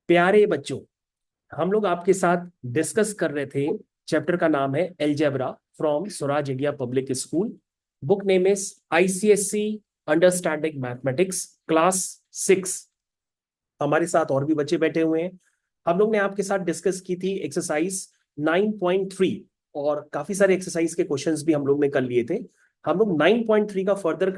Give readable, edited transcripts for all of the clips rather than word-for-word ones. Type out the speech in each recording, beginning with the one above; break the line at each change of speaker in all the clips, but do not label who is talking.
प्यारे बच्चों, हम लोग आपके साथ डिस्कस कर रहे थे। चैप्टर का नाम है algebra from Swaraj India public school. Book name is ICSC understanding mathematics class 6। हमारे साथ और भी बच्चे बैठे हुए हैं। हम लोग ने आपके साथ डिस्कस की थी एक्सरसाइज 9.3 और काफी सारे एक्सरसाइज के क्वेश्चंस भी हम लोग ने कर लिए थे। हम लोग 9.3 का फर्दर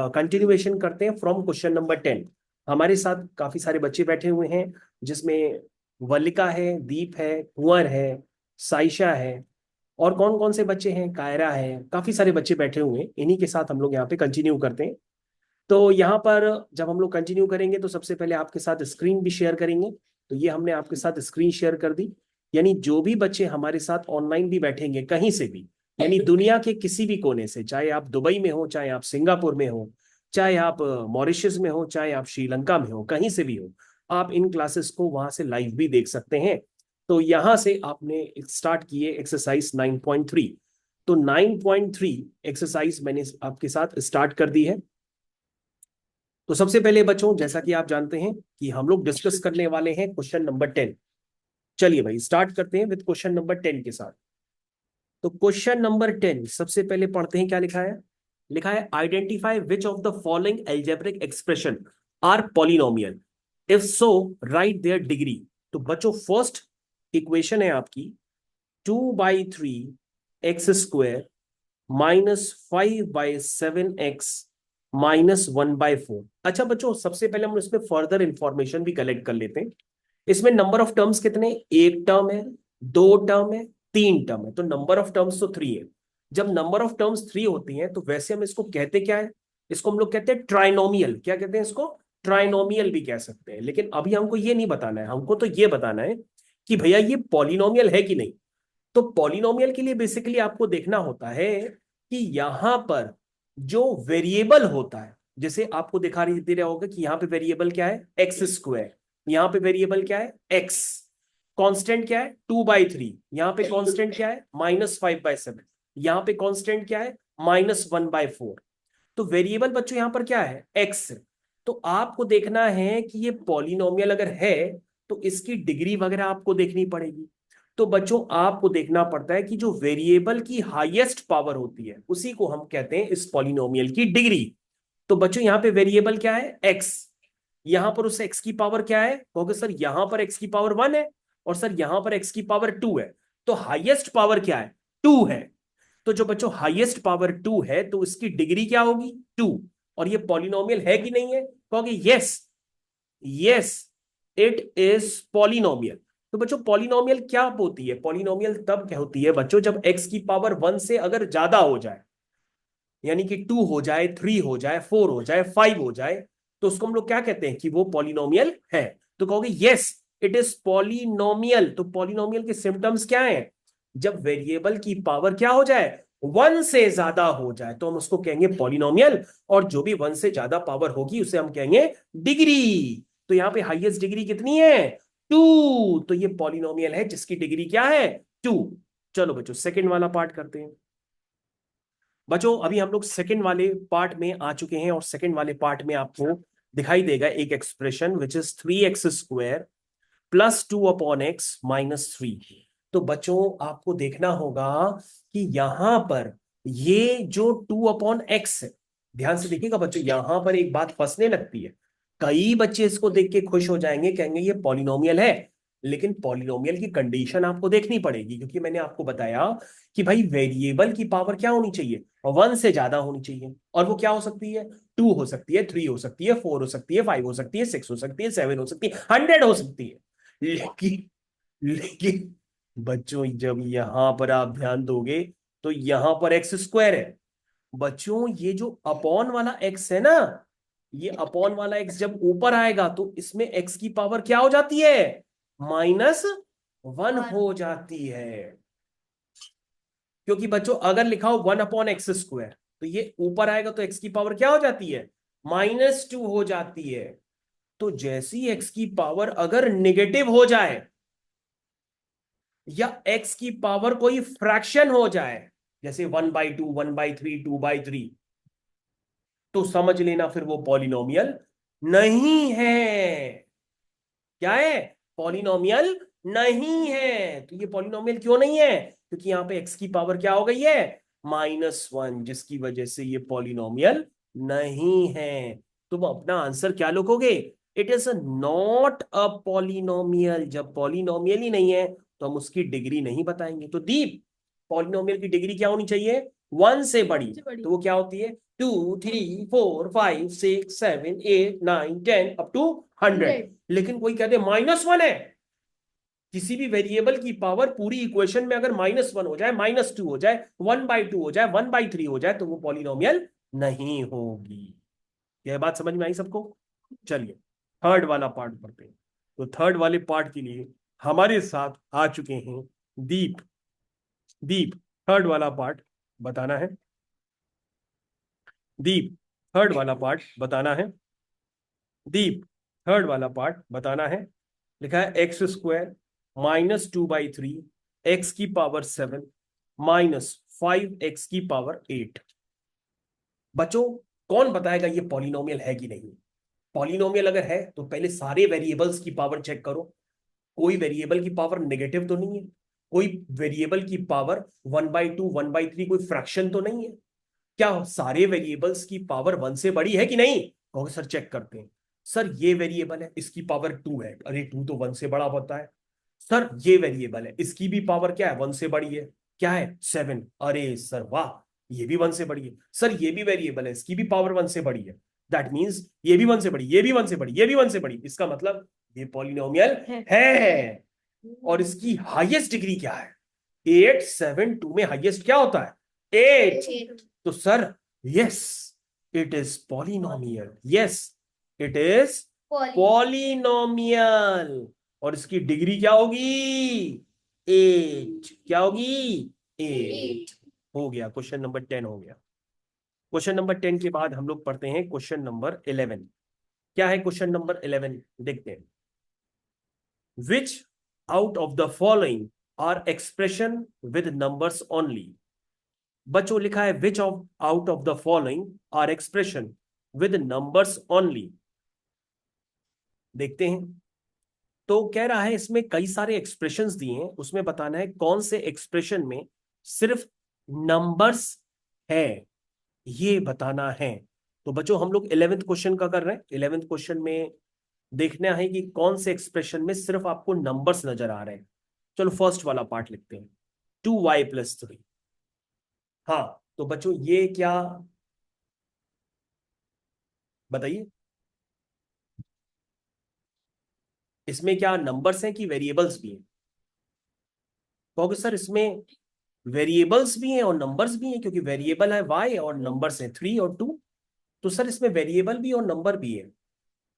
कंटिन्यूएशन करते हैं फ्रॉम क्वेश्चन नंबर 10। हमारे साथ काफी सारे बच्चे बैठे हुए हैं, जिसमें वल्लिका है, दीप है, कुंवर है, साइशा है, और कौन कौन से बच्चे हैं, कायरा है। काफी सारे बच्चे बैठे हुए हैं, इन्हीं के साथ हम लोग यहाँ पे कंटिन्यू करते हैं। तो यहाँ पर जब हम लोग कंटिन्यू करेंगे तो सबसे पहले आपके साथ स्क्रीन भी शेयर करेंगे। तो ये हमने आपके साथ स्क्रीन शेयर कर दी। यानी जो भी बच्चे हमारे साथ ऑनलाइन भी बैठेंगे कहीं से भी, यानी दुनिया के किसी भी कोने से, चाहे आप दुबई में हो, चाहे आप सिंगापुर में हो, चाहे आप मॉरिशस में हो, चाहे आप श्रीलंका में हो, कहीं से भी हो, आप इन क्लासेस को वहां से लाइव भी देख सकते हैं। तो यहां से आपने स्टार्ट किए एक्सरसाइज 9.3। तो 9.3 एक्सरसाइज मैंने आपके साथ स्टार्ट कर दी है। तो सबसे पहले बच्चों, जैसा कि आप जानते हैं कि हम लोग डिस्कस करने वाले हैं क्वेश्चन नंबर 10। चलिए भाई, स्टार्ट करते हैं विद क्वेश्चन नंबर 10 के साथ। तो क्वेश्चन नंबर 10 सबसे पहले पढ़ते हैं, क्या लिखा है। लिखा है identify which of the following algebraic expression are polynomial, if so write their degree. तो बच्चों, फर्स्ट इक्वेशन है आपकी 2/3 x² -5/7 x -1/4। अच्छा बच्चों, सबसे पहले हम इसमें फर्दर इंफॉर्मेशन भी कलेक्ट कर लेते हैं। इसमें नंबर ऑफ टर्म्स कितने, एक टर्म है, दो टर्म है, तीन टर्म है। तो नंबर ऑफ टर्म्स तो 3 है। जब नंबर ऑफ टर्म्स 3 होती हैं तो वैसे हम इसको कहते क्या है, इसको हम लोग कहते हैं ट्राइनोमियल। क्या कहते हैं इसको, ट्राइनोमियल भी कह सकते हैं। लेकिन अभी हमको ये नहीं बताना है, हमको तो ये बताना है कि भैया ये पॉलिनोमियल है कि नहीं। तो पॉलिनोमियल के लिए बेसिकली आपको देखना होता है कि यहां पर जो वेरिएबल होता है, जैसे आपको दिखाई दे रहा होगा कि यहां पे वेरिएबल क्या है, x²। यहां पे वेरिएबल क्या है, x। कांस्टेंट क्या है, 2/3। यहां पे कांस्टेंट क्या है, -5/7। यहां पे कांस्टेंट क्या है, -1/4। तो वेरिएबल बच्चों यहां पर क्या है, x। तो आपको देखना है कि ये पॉलिनोमियल अगर है तो इसकी डिग्री वगैरह आपको देखनी पड़ेगी। तो बच्चों, आपको देखना पड़ता है कि जो वेरिएबल की हाईएस्ट पावर होती है उसी को हम कहते हैं इस पॉलिनोमियल की डिग्री। तो बच्चों, यहां पे वेरिएबल क्या है, x। यहां पर उस x की पावर क्या है, कहोगे सर यहां पर x की पावर 1 है और सर यहां पर x की पावर 2 है। तो हाईएस्ट पावर क्या है, 2 है। तो जो बच्चों हाईएस्ट पावर 2 है तो इसकी डिग्री क्या होगी, 2। और ये पॉलिनोमियल है कि नहीं है, कहोगे yes, yes it is polynomial. तो बच्चों, पॉलिनोमियल क्या होती है, पॉलिनोमियल तब क्या होती है बच्चों, जब x की पावर 1 से अगर ज्यादा हो जाए, यानी कि 2 हो जाए, 3 हो जाए, 4 हो जाए, 5 हो जाए, तो उसको हम लोग क्या कहते हैं कि वो पॉलिनोमियल है। तो कहोगे यस इट इज पॉलिनोमियल। तो पॉलिनोमियल के सिम्टम्स क्या हैं, जब वेरिएबल की पावर क्या हो जाए, 1 से ज्यादा हो जाए तो हम उसको कहेंगे पॉलिनोमियल। और जो भी 1 से ज्यादा पावर होगी उसे हम कहेंगे डिग्री। तो यहां पे हाईएस्ट डिग्री कितनी है, 2। तो ये पॉलिनोमियल है जिसकी डिग्री क्या है, 2। चलो बच्चों, सेकंड वाला पार्ट करते हैं। बच्चों, अभी हम लोग सेकंड वाले पार्ट में आ चुके हैं और सेकंड वाले पार्ट में आपको दिखाई देगा एक expression which is 3x² +2/x -3। तो बच्चों, आपको देखना होगा कि यहां पर ये जो 2/x है, ध्यान से देखिएगा बच्चों, यहां पर एक बात फंसने लगती है। कई बच्चे इसको देख के खुश हो जाएंगे, कहेंगे ये पॉलिनोमियल है। लेकिन पॉलिनोमियल की कंडीशन आपको देखनी पड़ेगी, क्योंकि मैंने आपको बताया कि भाई वेरिएबल की पावर क्या होनी चाहिए, 1 से ज्यादा होनी चाहिए। और वो क्या हो सकती है, 2 हो सकती है, 3 हो सकती है, 4 हो सकती है, 5 हो सकती है, 6 हो सकती है, 7 हो सकती है, 100 हो सकती है। लेकिन लेकिन बच्चों, जब यहां पर आप ध्यान दोगे तो यहां पर x² है। बच्चों, ये जो अपॉन वाला x है ना, ये अपॉन वाला x जब ऊपर आएगा तो इसमें x की पावर क्या हो जाती है, -1 हो जाती है। क्योंकि बच्चों अगर लिखा हो 1/x² तो ये ऊपर आएगा तो x की पावर क्या हो जाती है, -2 हो जाती है। तो जैसी x की पावर अगर निगेटिव हो जाए या x की पावर कोई फ्रैक्शन हो जाए, जैसे 1/2, 1/3, 2/3, तो समझ लेना फिर वो पॉलिनोमियल नहीं है। क्या है, पॉलिनोमियल नहीं है। तो ये पॉलिनोमियल क्यों नहीं है? क्योंकि यहाँ पे एक्स की पावर क्या हो गई है, -1, जिसकी वजह से ये पॉलिनोमियल नहीं है। तुम अपना आंसर क्या लिखोगे? It is not a polynomial. जब पॉलिनोमियल ही नहीं है तो हम उसकी डिग्री नहीं बताएंगे। तो दीप, पॉलिनोमियल की डिग्री क्या होनी चाहिए? 1 से बड़ी। तो वो क्या होती है? 2, 3, 4, 5, 6, 7, 8, 9, 10 अप टू 100। लेकिन कोई कहते -1 है। किसी भी वेरिएबल की पावर पूरी इक्वेशन में अगर -1 हो जाए, -2 हो जाए, 1/2 हो जाए, 1/3 हो जाए, तो वो पॉलिनोमियल नहीं होगी। यह बात समझ में आई सबको? चलिए थर्ड वाला पार्ट पढ़ते हैं। तो थर्ड वाले पार्ट के लिए हमारे साथ आ चुके हैं दीप। दीप, थर्ड वाला पार्ट बताना है। दीप, थर्ड वाला पार्ट बताना है। दीप, थर्ड वाला पार्ट बताना है। लिखा है x² -2/3 x की पावर 7 -5x की पावर 8। बच्चों, कौन बताएगा ये पॉलिनोमियल है कि नहीं? पॉलिनोमियल अगर है तो पहले सारे वेरिएबल्स की पावर चेक करो। कोई वेरिएबल की पावर नेगेटिव तो नहीं है? कोई वेरिएबल की पावर 1/2, 1/3 कोई फ्रैक्शन तो नहीं है? क्या सारे वेरिएबल्स की पावर 1 से बड़ी है कि नहीं? कहोगे सर चेक करते हैं। सर ये वेरिएबल है, इसकी पावर 2 है। अरे 2 तो 1 से बड़ा होता है। सर ये वेरिएबल है, इसकी भी पावर क्या है? 1 से बड़ी है। क्या है? 7। अरे सर वाह, ये भी 1 से बड़ी है। सर ये भी वेरिएबल है, इसकी भी पावर 1 से बड़ी है। दैट मीन्स ये भी 1 से बड़ी, ये भी 1 से बड़ी, ये भी 1 से बड़ी। इसका मतलब ये पॉलिनोमियल है। और इसकी हाईएस्ट डिग्री क्या है? 8, 7, 2 में हाईएस्ट क्या होता है? 8। तो sir yes, it is polynomial. Yes, it is polynomial. और इसकी डिग्री क्या होगी? 8। क्या होगी? 8। हो गया, क्वेश्चन नंबर 10 हो गया। क्वेश्चन नंबर 10 के बाद हम लोग पढ़ते हैं क्वेश्चन नंबर 11। क्या है क्वेश्चन नंबर 11? देखते हैं। Which out of the following are expression with numbers only? बच्चों लिखा है which of out of the following are expression with numbers only. देखते हैं। तो कह रहा है इसमें कई सारे एक्सप्रेशंस दिए हैं, उसमें बताना है कौन से एक्सप्रेशन में सिर्फ नंबर्स है, ये बताना है। तो बच्चों हम लोग 11th क्वेश्चन का कर रहे हैं। 11th क्वेश्चन में देखना है कि कौन से एक्सप्रेशन में सिर्फ आपको नंबर्स नजर आ रहे हैं। चलो फर्स्ट वाला पार्ट लिखते हैं, 2y+3। हाँ, तो बच्चों ये क्या बताइए, इसमें क्या नंबर्स हैं कि वेरिएबल्स भी हैं? कहोगे सर इसमें वेरिएबल्स भी हैं और नंबर्स भी हैं, क्योंकि वेरिएबल है y और नंबर्स हैं 3 और 2। तो सर इसमें वेरिएबल भी और नंबर भी है।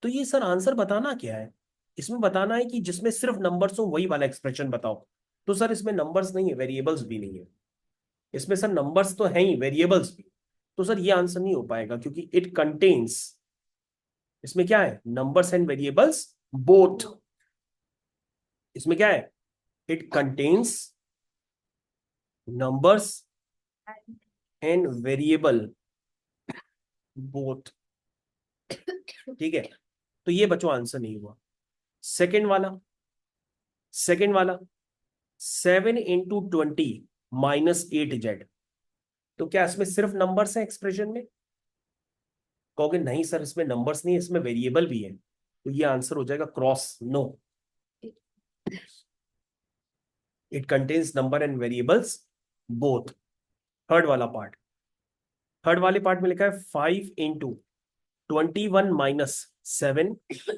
तो ये सर आंसर बताना क्या है? इसमें बताना है कि जिसमें सिर्फ नंबर्स हो वही वाला एक्सप्रेशन बताओ। तो सर इसमें नंबर्स नहीं है, वेरिएबल्स भी नहीं है। इसमें सर नंबर्स तो है ही, वेरिएबल्स भी। तो सर ये आंसर नहीं हो पाएगा, क्योंकि इट कंटेन्स, इसमें क्या है? Numbers and variables both. इसमें क्या है? It contains numbers and variable both. ठीक है, तो ये बच्चों आंसर नहीं हुआ। सेकेंड वाला, सेकेंड वाला 7 × 20 -8z। तो क्या इसमें सिर्फ नंबर्स हैं एक्सप्रेशन में? कहोगे नहीं सर इसमें नंबर्स नहीं है, इसमें वेरिएबल भी है। तो ये आंसर हो जाएगा cross, no. It contains number and variables both. Third वाला पार्ट, थर्ड वाले पार्ट में लिखा है 5 × 21 - 7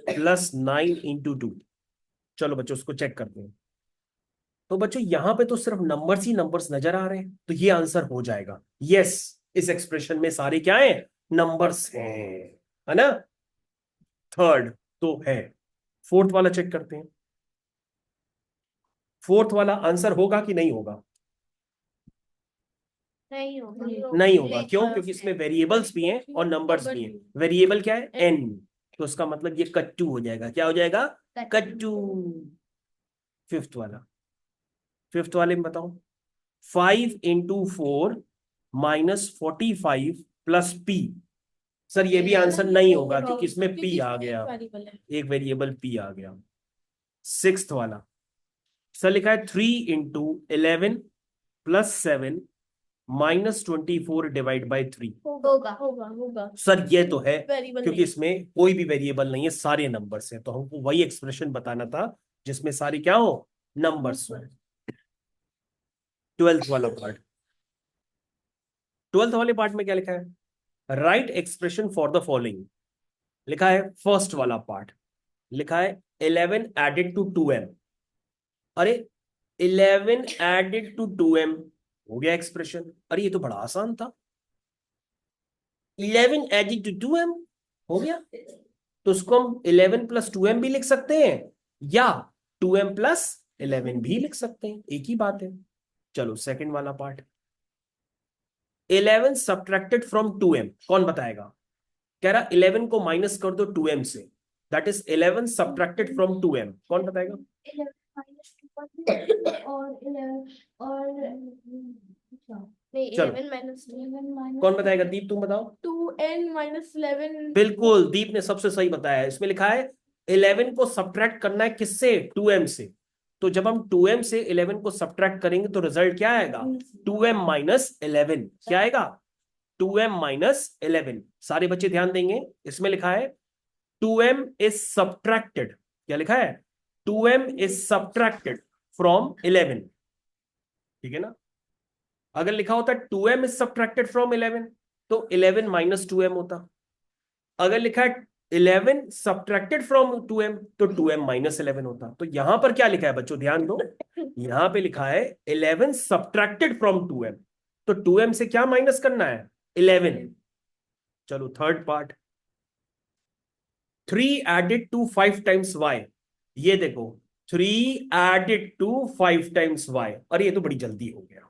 +9 × 2। चलो बच्चों उसको चेक करते हैं। तो बच्चों यहां पे तो सिर्फ नंबर्स ही नंबर्स नजर आ रहे हैं, तो ये आंसर हो जाएगा यस। इस एक्सप्रेशन में सारे क्या है? नंबर्स हैं, है ना? थर्ड तो है। फोर्थ वाला चेक करते हैं। फोर्थ वाला आंसर होगा कि नहीं होगा?
नहीं होगा।
नहीं होगा। क्यों? क्योंकि इसमें वेरिएबल्स भी हैं और नंबर्स भी हैं। वेरिएबल क्या है? n। तो उसका मतलब ये कट्टू हो जाएगा। क्या हो जाएगा? कट्टू। फिफ्थ वाला, फिफ्थ वाले में बताओ। 5 × 4 -45 +p। सर ये भी आंसर नहीं होगा, क्योंकि इसमें p आ गया, एक वेरिएबल p आ गया। सिक्स्थ वाला सर लिखा है 3 × 11 + 7 - 24 डिवाइड बाई 3।
होगा होगा होगा
सर ये तो है
वेरिएबल
क्योंकि
नहीं।
इसमें कोई भी वेरिएबल नहीं है, सारे नंबर्स हैं, तो हमको वही एक्सप्रेशन बताना था जिसमें सारी क्या हो, नंबर्स हो। 12th वाला पार्ट, 12th वाले पार्ट में क्या लिखा है, right expression for the following. लिखा है फर्स्ट वाला पार्ट, लिखा है 11 एडेड टू 2m। अरे 11 एडेड टू 2m हो गया एक्सप्रेशन। अरे ये तो बड़ा आसान था, 11 एडेड टू 2m हो गया। तो उसको हम 11 + 2m भी लिख सकते हैं या 2m + 11 भी लिख सकते हैं, एक ही बात है। चलो सेकंड वाला पार्ट, 11 सब्ट्रैक्टेड फ्रॉम 2m, कौन बताएगा। कह रहा 11 को माइनस कर दो 2m से, that is 11 subtracted from 2m, कौन बताएगा।
11 और 11 और नहीं,
चलो
11
कौन बताएगा, दीप तुम बताओ।
2n - 11।
बिल्कुल, दीप ने सबसे सही बताया। इसमें लिखा है 11 को सब्ट्रैक्ट करना है किससे, 2m से। तो जब हम 2m से 11 को सब्ट्रैक्ट करेंगे तो रिजल्ट क्या आएगा, 2m - 11। क्या आएगा, 2m - 11। सारे बच्चे ध्यान देंगे, इसमें लिखा है 2m इज सब्ट्रैक्टेड, क्या लिखा है, 2m इज सब्ट्रैक्टेड फ्रॉम 11। ठीक है ना। अगर लिखा होता 2m इज सब्ट्रैक्टेड फ्रॉम 11 तो 11 - 2m होता। अगर लिखा है 11 सब्ट्रैक्टेड फ्रॉम 2m तो 2m - 11 होता। तो यहां पर क्या लिखा है बच्चों, ध्यान दो, यहां पे लिखा है 11 सब्ट्रैक्टेड फ्रॉम 2m, तो 2m से क्या माइनस करना है, 11। चलो third part, 3 added to 5 times y। ये देखो 3 एडेड टू 5 टाइम्स y, अरे ये तो बड़ी जल्दी हो गया।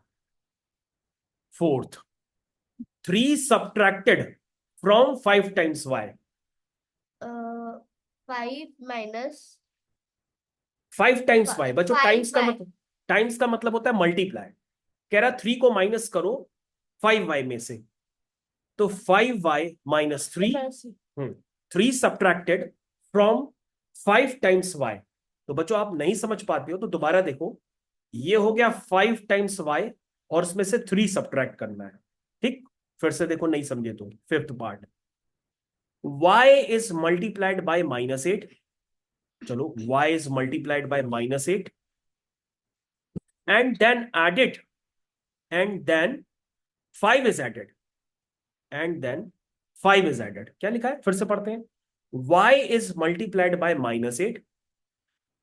Fourth, 3 subtracted from 5 times y।
5 -
5 times y बच्चों,
5
टाइम्स का मतलब, टाइम्स का मतलब होता है मल्टीप्लाई। कह रहा 3 को माइनस करो 5y में से, तो 5y - 3, 3 subtracted from 5 times y। तो बच्चों आप नहीं समझ पाते हो तो दोबारा देखो, ये हो गया 5 टाइम्स y और उसमें से 3 सब्ट्रैक्ट करना है। ठीक, फिर से देखो नहीं समझे तो, fifth part, y is multiplied bye -8। चलो y is multiplied bye -8 and then added, and then 5 is added, and then 5 is added। क्या लिखा है, फिर से पढ़ते हैं, y is multiplied by -8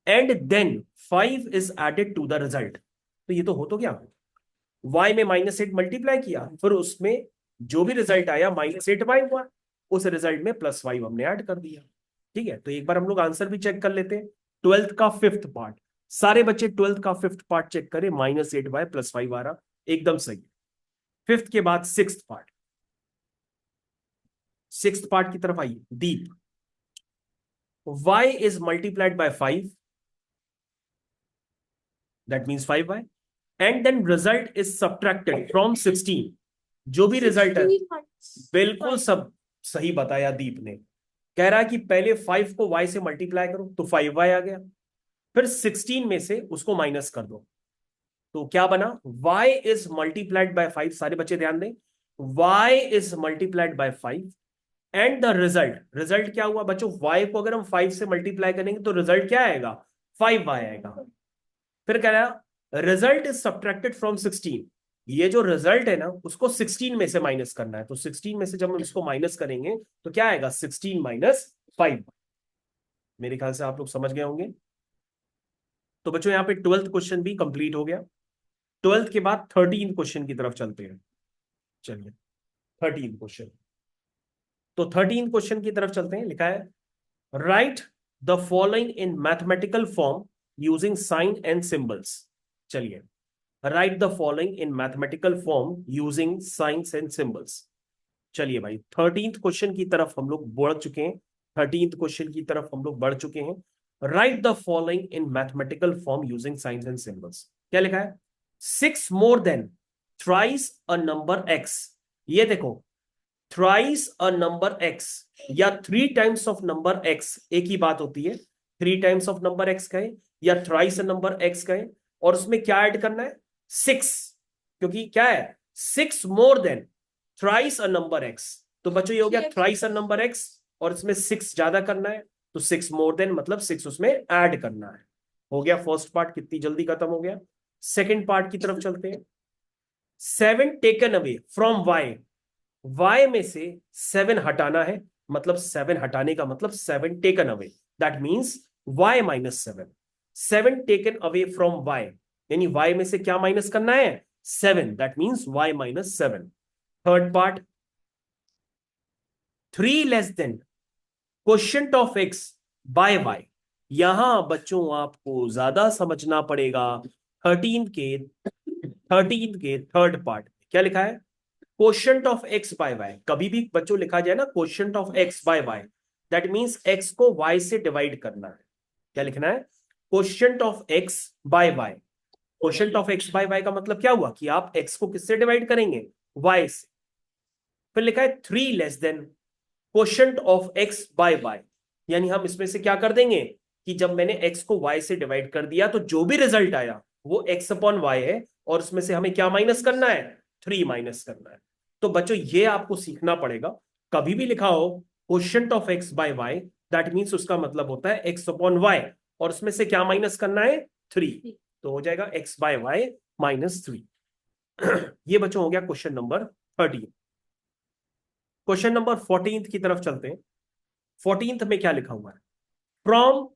and then 5 is added to the result। तो ये तो हो तो गया, y में -8 मल्टीप्लाई किया, फिर उसमें जो भी रिजल्ट आया -8y हुआ, उस रिजल्ट में +5 हमने ऐड कर दिया। ठीक है, तो एक बार हम लोग आंसर भी चेक कर लेते हैं। 12th का फिफ्थ पार्ट, सारे बच्चे 12th का फिफ्थ पार्ट चेक करें, -8y +5 आ रहा, एकदम सही। फिफ्थ के बाद सिक्स्थ पार्ट, सिक्स्थ पार्ट की तरफ आइए दीप। y is multiplied by 5, that means 5y, and then result is subtracted from 16। जो भी रिजल्ट है, बिल्कुल सब सही बताया दीप ने। कह रहा है कि पहले 5 को y से मल्टीप्लाई करो तो 5y आ गया, फिर 16 में से उसको माइनस कर दो तो क्या बना, y इज मल्टीप्लाइड बाय 5। सारे बच्चे ध्यान दें, y is multiplied by 5 and the result, result क्या हुआ बच्चों, y को अगर हम 5 से मल्टीप्लाई करेंगे तो रिजल्ट क्या आएगा, 5y आएगा। फिर कह रहा रिजल्ट इज सब्ट्रैक्टेड फ्रॉम 16। ये जो रिजल्ट है ना उसको 16 में से माइनस करना है, तो 16 में से जब हम इसको माइनस करेंगे तो क्या आएगा, 16 - 5। मेरे ख्याल से आप लोग समझ गए होंगे। तो बच्चों यहाँ पे 12th क्वेश्चन भी कंप्लीट हो गया। 12th के बाद 13th क्वेश्चन की तरफ चलते हैं। चलिए 13th क्वेश्चन, तो 13th क्वेश्चन की तरफ चलते हैं। लिखा है write the following in mathematical form using sign and symbols. चलिए, write the following in mathematical form using signs and symbols. चलिए भाई 13th क्वेश्चन की तरफ हम लोग बढ़ चुके हैं, 13th क्वेश्चन की तरफ हम लोग बढ़ चुके हैं। Right the following in mathematical form using signs and symbols. क्या लिखा है, 6 more than thrice a number x। ये देखो, थ्राइस अ नंबर x या 3 टाइम्स ऑफ नंबर x एक ही बात होती है। 3 टाइम्स ऑफ नंबर एक्स कहें या थ्राइस अ नंबर एक्स कहें, और उसमें क्या ऐड करना है? 6, क्योंकि क्या है? 6 more than thrice a number x. तो बच्चों ये हो गया थ्राइस अ नंबर एक्स, और इसमें 6 ज्यादा करना है, तो 6 मोर देन मतलब 6 उसमें ऐड करना है। हो गया फर्स्ट पार्ट, कितनी जल्दी खत्म हो गया। सेकेंड पार्ट की तरफ चलते हैं। 7 taken away from Y, Y में से 7 हटाना है, मतलब 7 हटाने का मतलब 7 taken away, that means y -7। 7 taken away from y, यानी y में से क्या माइनस करना है? 7, that means y -7। Third part, 3 less than quotient of x by y। यहां बच्चों आपको ज्यादा समझना पड़ेगा। 13 के थर्ड पार्ट क्या लिखा है? Quotient of X by Y. कभी भी बच्चों लिखा जाए ना quotient of X by Y, that means X को वाई से डिवाइड करना है। क्या लिखना है? Quotient of X by Y. Quotient of X by Y का मतलब क्या हुआ कि आप एक्स को किससे डिवाइड करेंगे? वाई से। फिर लिखा है 3 less than quotient of X by Y, यानी हम इसमें से क्या कर देंगे कि जब मैंने एक्स को वाई से डिवाइड कर दिया तो जो भी रिजल्ट आया वो एक्स अपॉन वाई है, और उसमें से हमें क्या माइनस करना है? 3 माइनस करना है। तो बच्चों ये आपको सीखना पड़ेगा। कभी भी लिखा हो quotient of X by Y, that means उसका मतलब होता है एक्स अपॉन वाई, और उसमें से क्या माइनस करना है? 3। तो हो जाएगा एक्स बाय वाई -3। ये बच्चों हो गया क्वेश्चन नंबर 13। क्वेश्चन नंबर 14 की तरफ चलते हैं। 14 में क्या लिखा हुआ है? फ्रॉम,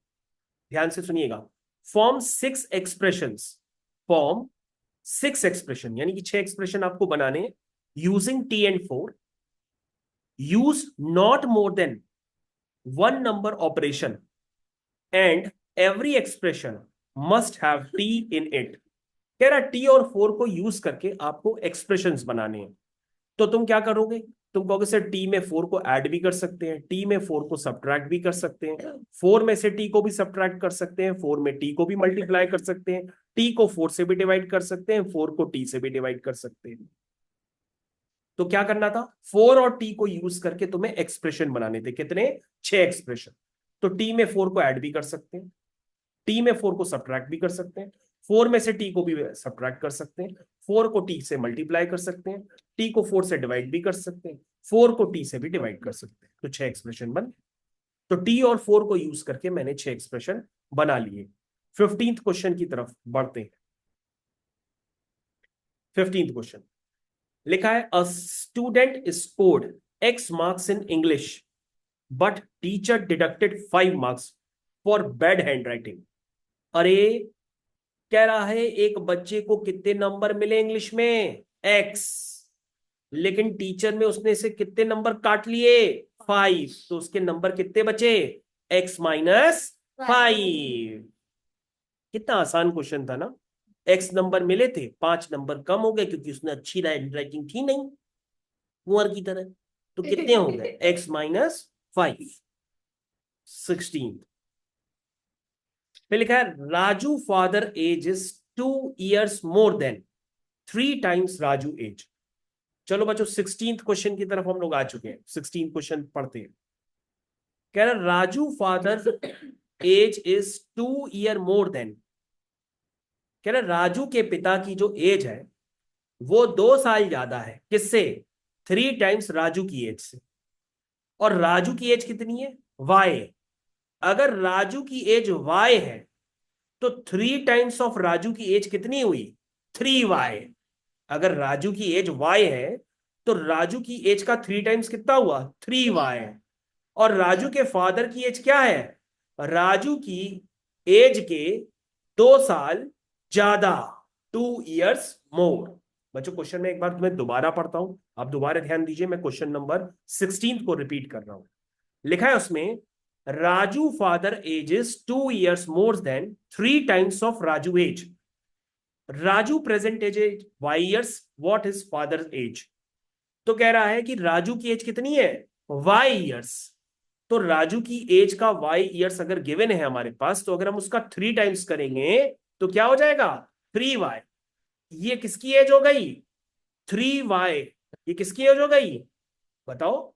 ध्यान से सुनिएगा, फॉर्म 6 एक्सप्रेशंस, फॉर्म 6 एक्सप्रेशन, यानी कि 6 एक्सप्रेशन आपको बनाने using T and 4, use not more than 1 number operation and every expression must have T in it. कह रहा टी और 4 को यूज करके आपको एक्सप्रेशंस बनाने हैं। तो तुम क्या करोगे? तुम कहोगे सर टी में 4 को ऐड भी कर सकते हैं, टी में 4 को सब्ट्रैक्ट भी कर सकते हैं, 4 में से टी को भी सब्ट्रैक्ट कर सकते हैं, 4 में टी को भी मल्टीप्लाई कर सकते हैं, टी को 4 से भी डिवाइड कर सकते हैं, 4 को टी से भी डिवाइड कर सकते हैं। तो क्या करना था? 4 और टी को यूज करके तुम्हें एक्सप्रेशन बनाने थे। कितने? 6 एक्सप्रेशन। तो टी में 4 को ऐड भी कर सकते हैं, टी में 4 को सब्ट्रैक्ट भी कर सकते हैं, 4 में से टी को भी सब्ट्रैक्ट कर सकते हैं, 4 को टी से मल्टीप्लाई कर सकते हैं, टी को 4 से डिवाइड भी कर सकते हैं, 4 को टी से भी डिवाइड कर सकते हैं। तो 6 एक्सप्रेशन बन। तो टी और 4 को यूज करके मैंने 6 एक्सप्रेशन बना लिए। 15th क्वेश्चन की तरफ बढ़ते हैं। 15th क्वेश्चन लिखा है a student scored x marks in English but teacher deducted 5 marks for bad handwriting. अरे कह रहा है एक बच्चे को कितने नंबर मिले इंग्लिश में? x, लेकिन टीचर में उसने से कितने नंबर काट लिए? 5। तो उसके नंबर कितने बचे? x -5। कितना आसान क्वेश्चन था ना। x नंबर मिले थे, 5 नंबर कम हो गए क्योंकि उसने अच्छी राइटिंग थी नहीं कुंवर की तरह। तो कितने हो गए? x -5। 16 पे लिखा है Raju father age is 2 years more than 3 times Raju age. चलो बच्चों 16th क्वेश्चन की तरफ हम लोग आ चुके हैं। 16th क्वेश्चन पढ़ते हैं। कह रहा Raju father age is 2 year more than, कह रहा राजू के पिता की जो एज है वो 2 साल ज्यादा है किससे? 3 टाइम्स राजू की एज से। और राजू की एज कितनी है? वाई। अगर राजू की एज वाई है तो 3 टाइम्स ऑफ राजू की एज कितनी हुई? 3y। अगर राजू की एज y है तो राजू की एज का 3 टाइम्स कितना हुआ? 3y। और राजू के फादर की एज क्या है? राजू की एज के 2 साल ज्यादा, 2 years मोर। बच्चों क्वेश्चन में एक बार तुम्हें दोबारा पढ़ता हूं, आप दोबारा ध्यान दीजिए। मैं क्वेश्चन नंबर 16 को रिपीट कर रहा हूं। लिखा है उसमें Raju father age is 2 years more than 3 times of Raju age. Raju present age y years, what is father age? तो कह रहा है कि राजू की एज कितनी है? y years। तो राजू की एज का y years अगर गिवन है हमारे पास, तो अगर हम उसका 3 टाइम्स करेंगे तो क्या हो जाएगा? 3y। ये किसकी एज हो गई? 3y। ये किसकी एज हो गई? बताओ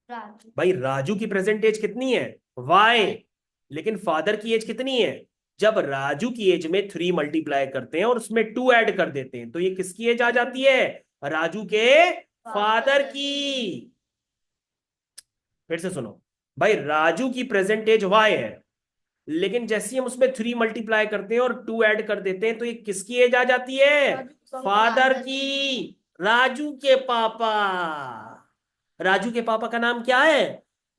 राजू।
भाई। राजू की प्रेजेंट एज कितनी है? y। लेकिन फादर की एज कितनी है? जब राजू की एज में 3 मल्टीप्लाई करते हैं और उसमें 2 ऐड कर देते हैं तो ये किसकी एज आ जाती है? राजू के फादर की। फिर से सुनो भाई, राजू की प्रेजेंट एज वाई है, लेकिन जैसे ही हम उसमें 3 मल्टीप्लाई करते हैं और 2 ऐड कर देते हैं तो ये किसकी एज आ जाती है? फादर की। राजू के पापा। राजू के पापा का नाम क्या है?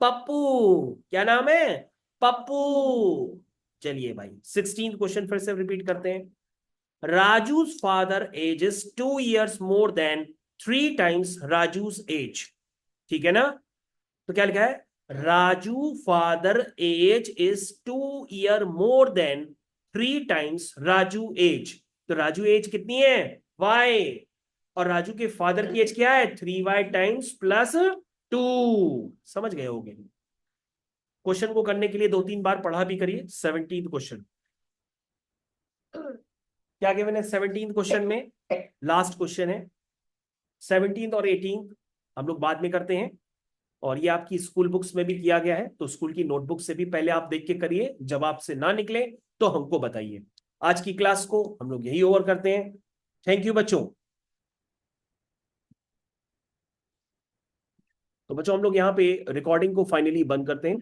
पप्पू। क्या नाम है? पप्पू। चलिए भाई 16th क्वेश्चन फिर से रिपीट करते हैं। राजू's father age is 2 years more than 3 times राजू's age। ठीक है ना? तो क्या लिखा है? Raju father age is 2 year more than 3 times Raju age. तो राजू एज कितनी है? वाई। और राजू के फादर की एज क्या है? 3y times plus 2। समझ गए होगे? क्वेश्चन को करने के लिए 2-3 बार पढ़ा भी करिए। 17th क्वेश्चन क्या गिवन है? 17th क्वेश्चन में लास्ट क्वेश्चन है। 17th और 18th हम लोग बाद में करते हैं, और ये आपकी स्कूल बुक्स में भी किया गया है, तो स्कूल की नोटबुक से भी पहले आप देख के करिए। जवाब से ना निकले तो हमको बताइए। आज की क्लास को हम लोग यही ओवर करते हैं। थैंक यू बच्चों। तो बच्चों हम लोग यहाँ पे रिकॉर्डिंग को फाइनली बंद करते हैं।